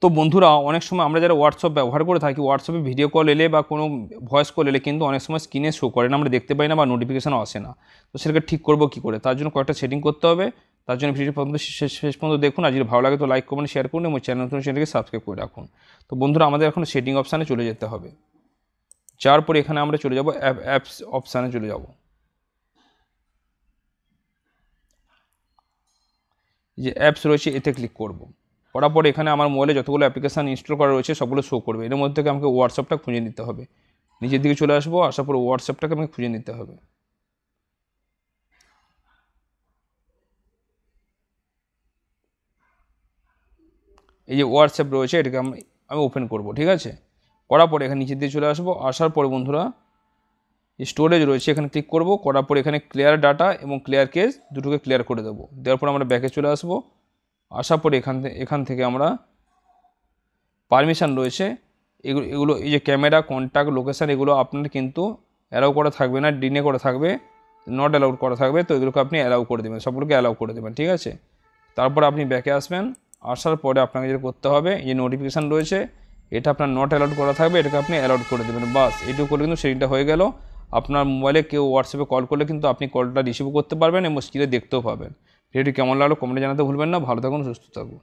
তো বন্ধুরা অনেক সময় আমরা যারা হোয়াটসঅ্যাপ ব্যবহার করে থাকি, হোয়াটসঅ্যাপে ভিডিও কল এলে বা কোনো ভয়েস কল এলে কিন্তু অনেক সময় স্ক্রিনে শো করে না, আমরা দেখতে পাই না বা নোটিফিকেশানও আসে না। তো সেটাকে ঠিক করবো কী করে? তার জন্য কয়েকটা সেটিং করতে হবে। তার জন্য ভিডিও পর্যন্ত শেষ পর্যন্ত দেখুন। আর যদি ভালো লাগে তো লাইক কমেন্ট শেয়ার করুন এবং চ্যানেলকে সাবস্ক্রাইব করে রাখুন। তো বন্ধুরা আমাদের এখন সেটিং অপশানে চলে যেতে হবে। যাওয়ার পরে এখানে আমরা চলে যাব অ্যাপস অপশানে চলে যাব। যে অ্যাপস রয়েছে এতে ক্লিক করব। করার পরে এখানে আমার মোবাইলে যতগুলো অ্যাপ্লিকেশান ইনস্টল করা রয়েছে সবগুলো শো করবে। এর মধ্যে থেকে আমাকে হোয়াটসঅ্যাপটা খুঁজে নিতে হবে। নিচের দিকে চলে আসবো, আসার পরে হোয়াটসঅ্যাপটাকে আমাকে খুঁজে নিতে হবে। এই যে হোয়াটসঅ্যাপ রয়েছে এটাকে আমি ওপেন করব, ঠিক আছে। করার পরে এখানে নিচের দিকে চলে আসবো, আসার পরে বন্ধুরা স্টোরেজ রয়েছে এখানে ক্লিক করব। করার পরে এখানে ক্লিয়ার ডাটা এবং ক্লিয়ার কেস দুটোকে ক্লিয়ার করে দেবো। দেওয়ার পর আমরা ব্যাকে চলে আসবো। আসার পরে এখান থেকে আমরা পারমিশন রয়েছে এগুলো এই যে ক্যামেরা, কন্ট্যাক্ট, লোকেশান এগুলো আপনার কিন্তু অ্যালাউ করা থাকবে না, ডিনে করা থাকবে, নট অ্যালাউড করা থাকবে। তো এগুলোকে আপনি অ্যালাউ করে দেবেন, সবগুলোকে অ্যালাউ করে দেবেন, ঠিক আছে। তারপর আপনি ব্যাকে আসবেন। আসার পরে আপনাকে যেটা করতে হবে, এই যে নোটিফিকেশান রয়েছে এটা আপনার নট অ্যালাউড করা থাকবে, এটাকে আপনি অ্যালাউড করে দেবেন। বাস এইটুকু করলে কিন্তু সেটিংটা হয়ে গেল। আপনার মোবাইলে কেউ হোয়াটসঅ্যাপে কল করলে কিন্তু আপনি কলটা রিসিভ করতে পারবেন এবং স্ক্রিনে দেখতেও পাবেন। ভিডিওটি কেমন লাগলো কমেন্টে জানাতে ভুলবেন না। ভালো থাকুন, সুস্থ থাকুন।